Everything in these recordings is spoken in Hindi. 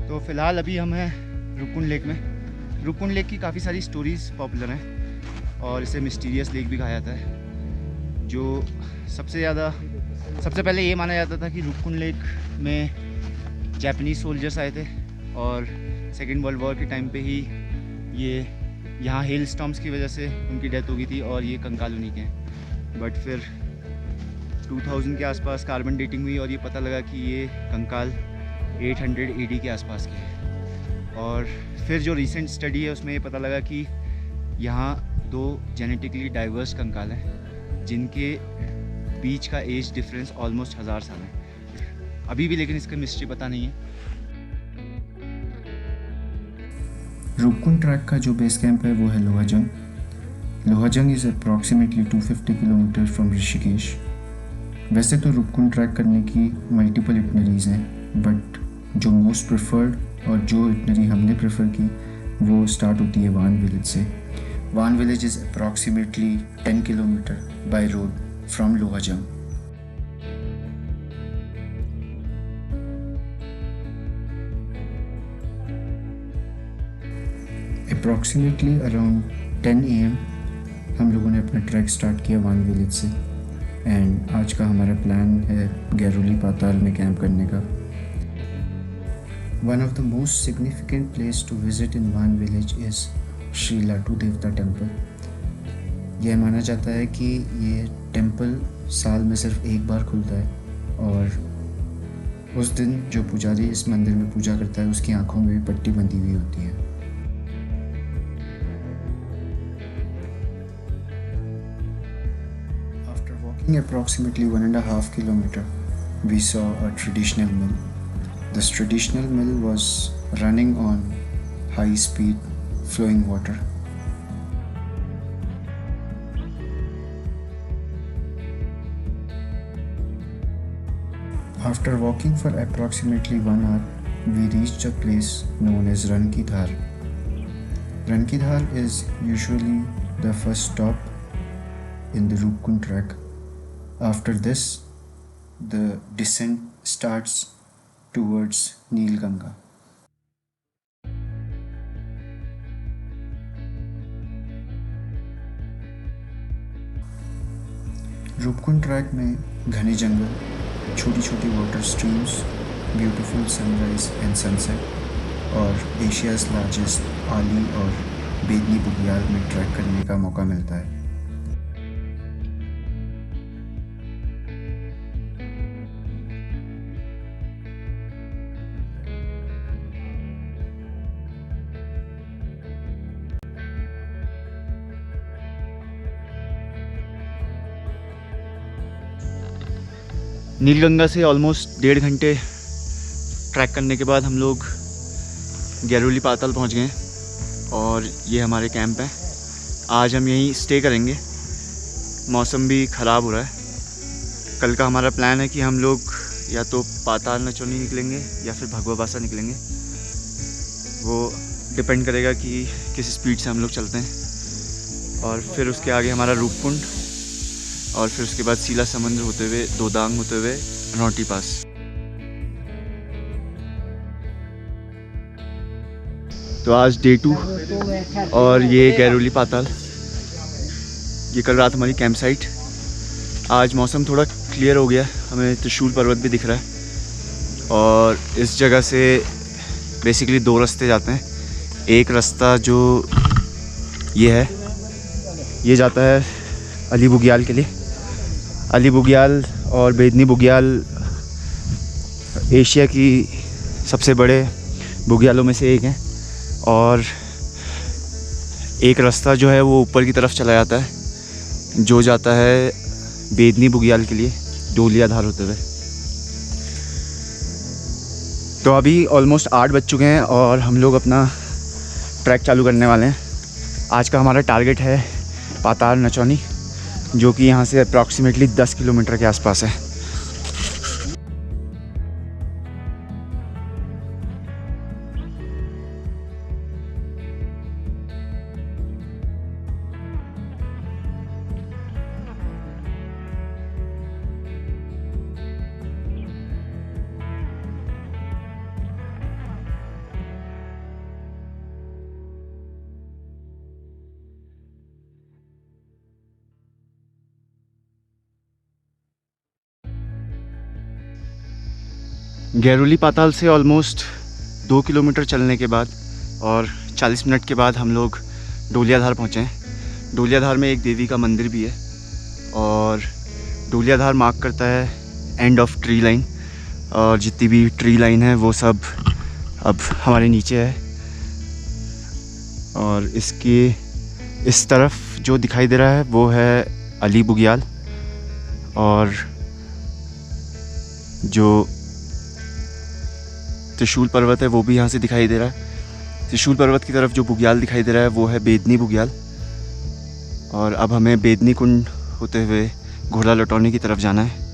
तो फ़िलहाल अभी हम हैं रुपकुंड लेक में। रुपकुंड लेक की काफ़ी सारी स्टोरीज़ पॉपुलर हैं और इसे मिस्टीरियस लेक भी कहा जाता है। जो सबसे पहले ये माना जाता था कि रुपकुंड लेक में जापानीज़ सोल्जर्स आए थे और सेकेंड वर्ल्ड वॉर के टाइम पे ही ये यहाँ हेल स्टॉर्म्स की वजह से उनकी डेथ हो गई थी और ये कंकाल उन्हीं के हैं। बट फिर 2000 के आसपास कार्बन डेटिंग हुई और ये पता लगा कि ये कंकाल 800 AD के आसपास के हैं। और फिर जो रीसेंट स्टडी है उसमें ये पता लगा कि यहाँ 2 जेनेटिकली डाइवर्स कंकाल हैं जिनके बीच का एज डिफरेंस ऑलमोस्ट 1000 साल है अभी भी, लेकिन इसका मिस्ट्री पता नहीं है। रुपकुंड ट्रैक का जो बेस कैंप है वो है Lohajung. Lohajung is approximately 250 kilometre from Rishikesh. वैसे तो रुपकुंड ट्रैक करने की मल्टीपल इटनरीज हैं, बट जो मोस्ट प्रेफर्ड और जो इटनरी हमने प्रेफर की वो स्टार्ट होती है वान विलेज से। Wan village is approximately 10 kilometre by road from Lohajung. Approximately around 10 AM हम लोगों ने अपना ट्रैक स्टार्ट किया वान विलेज से। एंड आज का हमारा प्लान है गैरोली पाताल में कैंप करने का। One of the most significant place to visit in Wan village is Shri Latu Devta temple. यह माना जाता है कि ये टेम्पल साल में सिर्फ एक बार खुलता है और उस दिन जो पुजारी इस मंदिर में पूजा करता है उसकी आंखों में भी पट्टी बंधी हुई होती है। Approximately 1.5 kilometer, we saw a traditional mill. This traditional mill was running on high-speed flowing water. After walking for approximately 1 hour, we reached a place known as Ran Ki Dhar. Ran Ki Dhar is usually the first stop in the Rupkund trek. After this, the descent starts towards Neelganga. Roopkund track में घने जंगल, छोटी छोटी water streams, beautiful sunrise and sunset और एशियाज़ लार्जेस्ट आली और बेदनी बुग्याल में ट्रैक करने का मौका मिलता है। नीलगंगा से ऑलमोस्ट 1.5 घंटे ट्रैक करने के बाद हम लोग गैरोली पाताल पहुंच गए और ये हमारे कैंप है। आज हम यहीं स्टे करेंगे। मौसम भी ख़राब हो रहा है। कल का हमारा प्लान है कि हम लोग या तो पाताल नचौनी निकलेंगे या फिर भगवा बासा निकलेंगे। वो डिपेंड करेगा कि किस स्पीड से हम लोग चलते हैं। और फिर उसके आगे हमारा रूपकुंड और फिर उसके बाद सीला समुद्र होते हुए दोदांग होते हुए रौटी पास। तो आज डे 2 और ये गैरोली पाताल, ये कल रात हमारी कैंप साइट। आज मौसम थोड़ा क्लियर हो गया, हमें त्रिशूल पर्वत भी दिख रहा है। और इस जगह से बेसिकली 2 रास्ते जाते हैं। एक रास्ता जो ये है, ये जाता है अली बुग्याल के लिए। अली बुग्याल और बेदनी बुग्याल एशिया की सबसे बड़े बुग्यालों में से एक हैं। और एक रास्ता जो है वो ऊपर की तरफ चला जाता है, जो जाता है बेदनी बुग्याल के लिए डोलिया धार होते हुए। तो अभी ऑलमोस्ट 8 बज चुके हैं और हम लोग अपना ट्रैक चालू करने वाले हैं। आज का हमारा टारगेट है पाताल नचौनी, जो कि यहाँ से अप्रॉक्सीमेटली 10 किलोमीटर के आसपास है। गैरोली पाताल से ऑलमोस्ट 2 किलोमीटर चलने के बाद और 40 मिनट के बाद हम लोग डोलियाधार पहुँचे हैं। डोलियाधार में एक देवी का मंदिर भी है और डोलियाधार मार्क करता है एंड ऑफ ट्री लाइन, और जितनी भी ट्री लाइन है वो सब अब हमारे नीचे है। और इसके इस तरफ जो दिखाई दे रहा है वो है अली बुग्याल, और जो त्रिशूल पर्वत है वो भी यहाँ से दिखाई दे रहा है। त्रिशूल पर्वत की तरफ जो बुग्याल दिखाई दे रहा है वो है बेदनी बुग्याल। और अब हमें बेदनी कुंड होते हुए घोड़ा लटौनी की तरफ जाना है।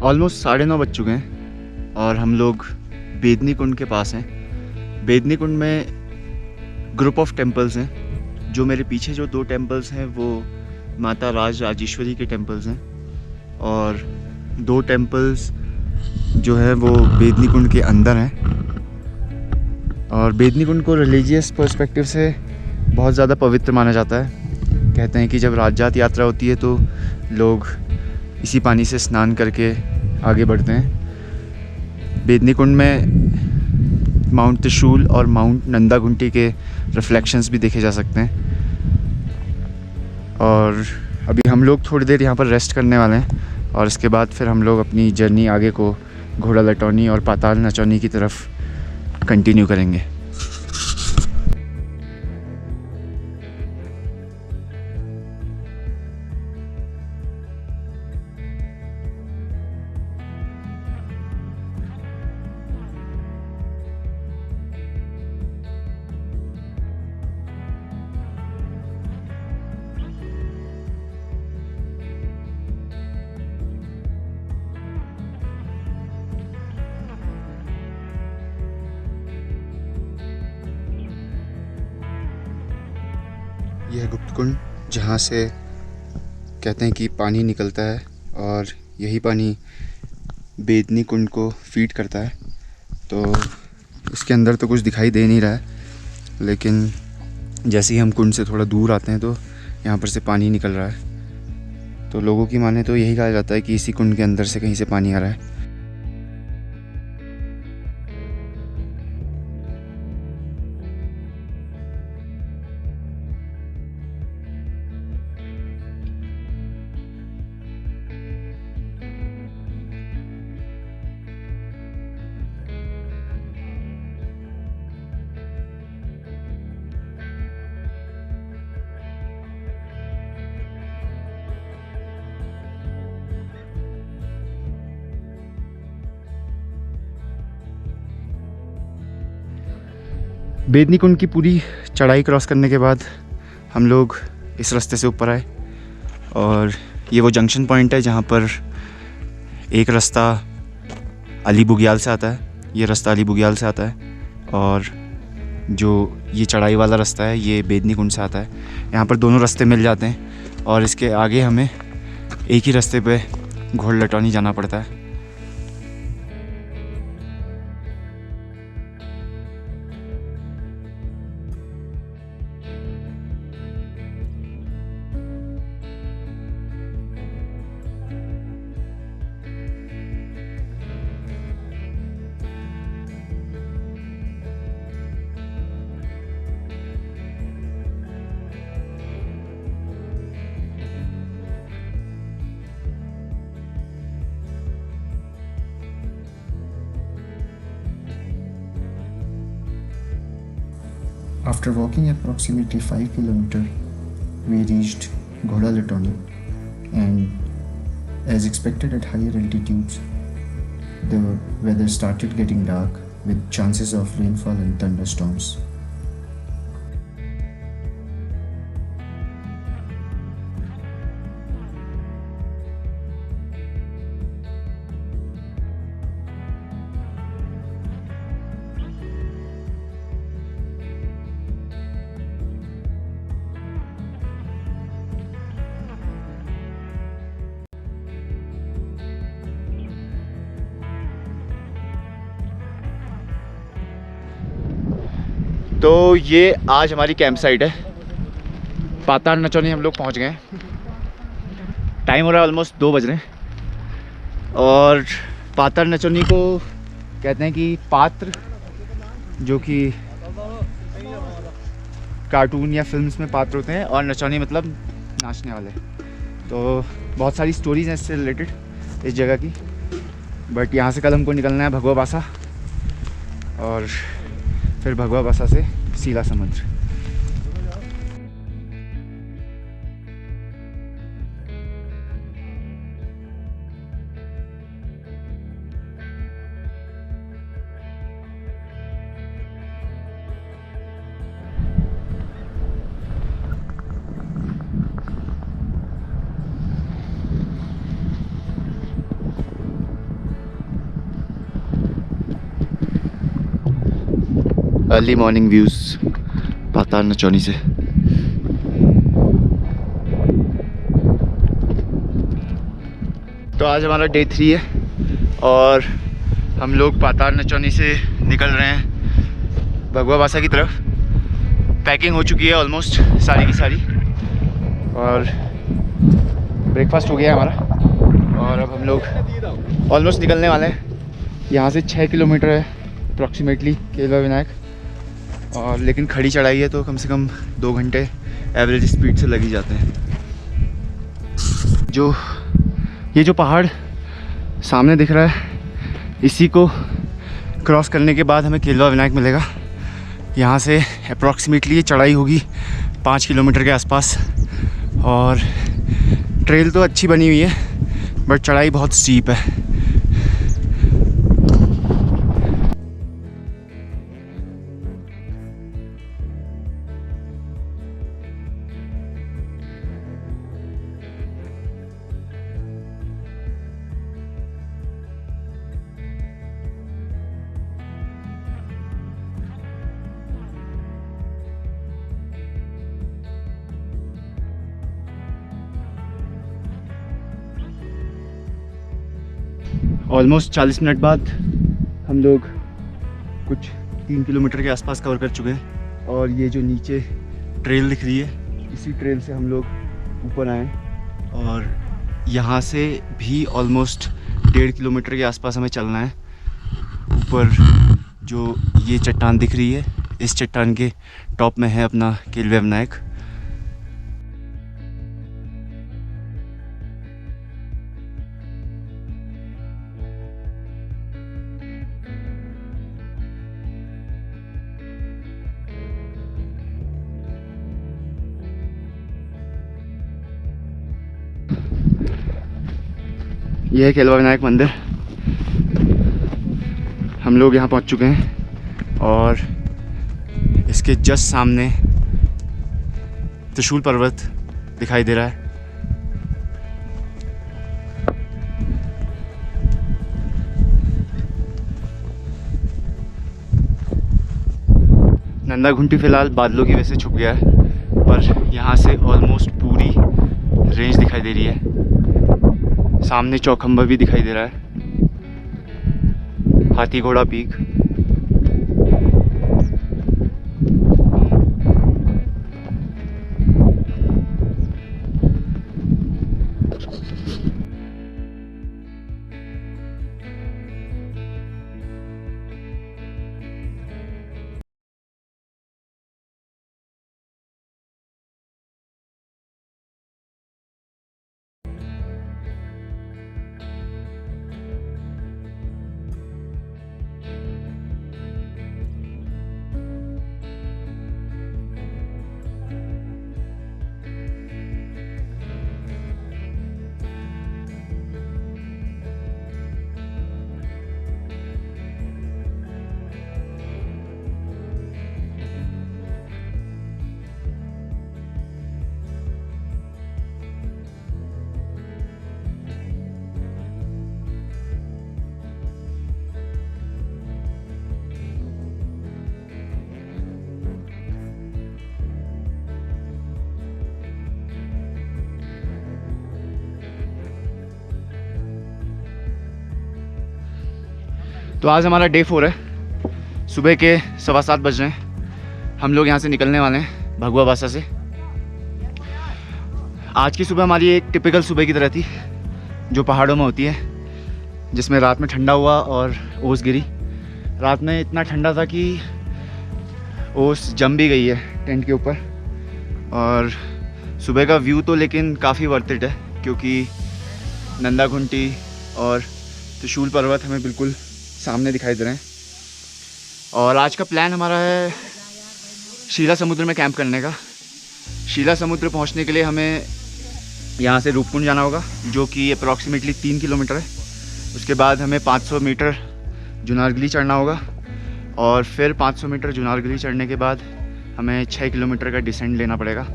ऑलमोस्ट 9:30 बज चुके हैं और हम लोग बेदनी कुंड के पास हैं। बेदनी कुंड में ग्रुप ऑफ टेम्पल्स हैं। जो मेरे पीछे जो 2 टेम्पल्स हैं वो माता राजेश्वरी के टेम्पल्स हैं, और 2 टेम्पल्स जो है वो बेदनी कुंड के अंदर हैं। और बेदनी कुंड को रिलीजियस पर्सपेक्टिव से बहुत ज़्यादा पवित्र माना जाता है। कहते हैं कि जब राजजात यात्रा होती है तो लोग इसी पानी से स्नान करके आगे बढ़ते हैं। बेदनी कुंड में माउंट त्रिशूल और माउंट नंदा घुंटी के रिफ्लेक्शंस भी देखे जा सकते हैं। और अभी हम लोग थोड़ी देर यहाँ पर रेस्ट करने वाले हैं और इसके बाद फिर हम लोग अपनी जर्नी आगे को घोड़ा लटौनी और पाताल नचौनी की तरफ कंटिन्यू करेंगे। यह गुप्त कुंड जहाँ से कहते हैं कि पानी निकलता है और यही पानी बेदनी कुंड को फीड करता है। तो इसके अंदर तो कुछ दिखाई दे नहीं रहा है, लेकिन जैसे ही हम कुंड से थोड़ा दूर आते हैं तो यहाँ पर से पानी निकल रहा है। तो लोगों की माने तो यही कहा जाता है कि इसी कुंड के अंदर से कहीं से पानी आ रहा है। बेदनी कुंड की पूरी चढ़ाई क्रॉस करने के बाद हम लोग इस रास्ते से ऊपर आए, और ये वो जंक्शन पॉइंट है जहाँ पर एक रास्ता अली बुग्याल से आता है। ये रास्ता अली बुग्याल से आता है, और जो ये चढ़ाई वाला रास्ता है ये बेदनी कुंड से आता है। यहाँ पर दोनों रास्ते मिल जाते हैं और इसके आगे हमें एक ही रास्ते पे घोड़ा लटौनी जाना पड़ता है। After walking approximately 5 km, we reached Ghoda Latoni, and as expected at higher altitudes, the weather started getting dark with chances of rainfall and thunderstorms. तो ये आज हमारी कैंप साइट है। पाताल नचौनी हम लोग पहुंच गए हैं। टाइम हो रहा है ऑलमोस्ट 2 बज रहे हैं। और पाताल नचौनी को कहते हैं कि पात्र, जो कि कार्टून या फिल्म्स में पात्र होते हैं, और नचौनी मतलब नाचने वाले। तो बहुत सारी स्टोरीज हैं इससे रिलेटेड इस जगह की। बट यहाँ से कल हमको निकलना है भगवा बासा, और फिर भगवा बासा से सीला समुद्र। अर्ली मॉर्निंग व्यूज़ पाताल नचौनी से। तो आज हमारा डे 3 है और हम लोग पाताल नचौनी से निकल रहे हैं भगवा बासा की तरफ। पैकिंग हो चुकी है ऑलमोस्ट सारी की सारी, और ब्रेकफास्ट हो गया हमारा, और अब हम लोग ऑलमोस्ट निकलने वाले हैं। यहाँ से 6 किलोमीटर है अप्रॉक्सीमेटली केलवा विनायक, और लेकिन खड़ी चढ़ाई है तो कम से कम 2 घंटे एवरेज स्पीड से लग ही जाते हैं। ये जो पहाड़ सामने दिख रहा है, इसी को क्रॉस करने के बाद हमें केलवा विनायक मिलेगा। यहाँ से अप्रॉक्सीमेटली ये चढ़ाई होगी 5 किलोमीटर के आसपास, और ट्रेल तो अच्छी बनी हुई है बट चढ़ाई बहुत स्टीप है। ऑलमोस्ट 40 मिनट बाद हम लोग कुछ 3 किलोमीटर के आसपास कवर कर चुके हैं, और ये जो नीचे ट्रेल दिख रही है, इसी ट्रेल से हम लोग ऊपर आए, और यहाँ से भी ऑलमोस्ट 1.5 किलोमीटर के आसपास हमें चलना है। ऊपर जो ये चट्टान दिख रही है, इस चट्टान के टॉप में है अपना केलवा विनायक। यह है केलवा विनायक मंदिर। हम लोग यहाँ पहुँच चुके हैं, और इसके जस्ट सामने त्रिशूल पर्वत दिखाई दे रहा है। नंदा घुंटी फिलहाल बादलों की वजह से छुप गया है, पर यहाँ से ऑलमोस्ट पूरी रेंज दिखाई दे रही है। सामने चौखंबा भी दिखाई दे रहा है, हाथी घोड़ा पीक। तो आज हमारा डे 4 है। सुबह के 7:15 बज रहे हैं। हम लोग यहाँ से निकलने वाले हैं भगवा बासा से। आज की सुबह हमारी एक टिपिकल सुबह की तरह थी जो पहाड़ों में होती है, जिसमें रात में ठंडा हुआ और ओस गिरी। रात में इतना ठंडा था कि ओस जम भी गई है टेंट के ऊपर। और सुबह का व्यू तो लेकिन काफ़ी वर्थ इट है, क्योंकि नंदा घुंटी और त्रिशूल पर्वत हमें बिल्कुल सामने दिखाई दे रहे हैं। और आज का प्लान हमारा है शीला समुद्र में कैंप करने का। शीला समुद्र पहुंचने के लिए हमें यहाँ से रूपकुंड जाना होगा, जो कि अप्रॉक्सीमेटली 3 किलोमीटर है। उसके बाद हमें 500 मीटर जुनारगली चढ़ना होगा, और फिर 500 मीटर जुनारगली चढ़ने के बाद हमें 6 किलोमीटर का डिसेंड लेना पड़ेगा,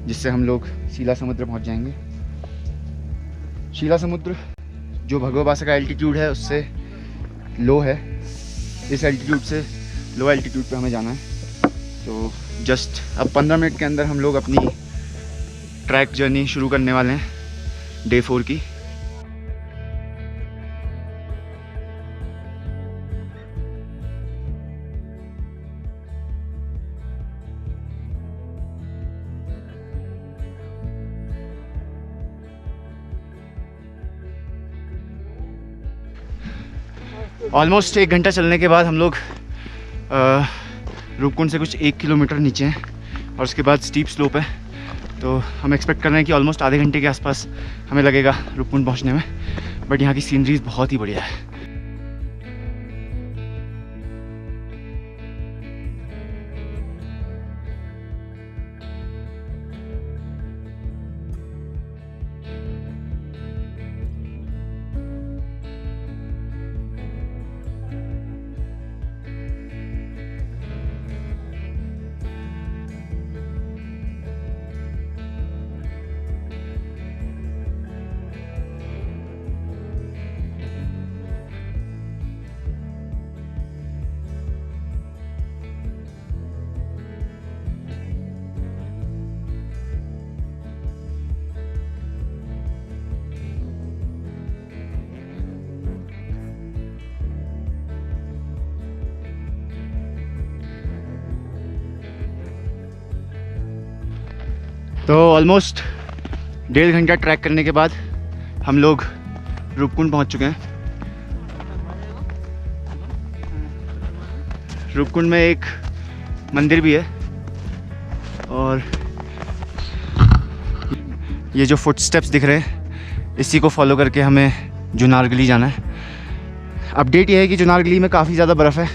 जिससे हम लोग शीला समुद्र पहुँच जाएंगे। शीला समुद्र जो भगवा बासा का एल्टीट्यूड है उससे लो है। इस एल्टीट्यूड से लो एल्टीट्यूड पे हमें जाना है। तो जस्ट अब 15 मिनट के अंदर हम लोग अपनी ट्रैक जर्नी शुरू करने वाले हैं डे 4 की। ऑलमोस्ट 1 घंटा चलने के बाद हम लोग रूपकुंड से कुछ 1 किलोमीटर नीचे हैं, और उसके बाद स्टीप स्लोप है। तो हम एक्सपेक्ट कर रहे हैं कि ऑलमोस्ट आधे घंटे के आसपास हमें लगेगा रूपकुंड पहुंचने में। बट यहाँ की सीनरीज बहुत ही बढ़िया है। तो ऑलमोस्ट 1.5 घंटा ट्रैक करने के बाद हम लोग रूपकुंड पहुंच चुके हैं। रूपकुंड में एक मंदिर भी है, और ये जो फुटस्टेप्स दिख रहे हैं इसी को फॉलो करके हमें जुनारगली जाना है। अपडेट ये है कि जुनारगली में काफ़ी ज़्यादा बर्फ़ है,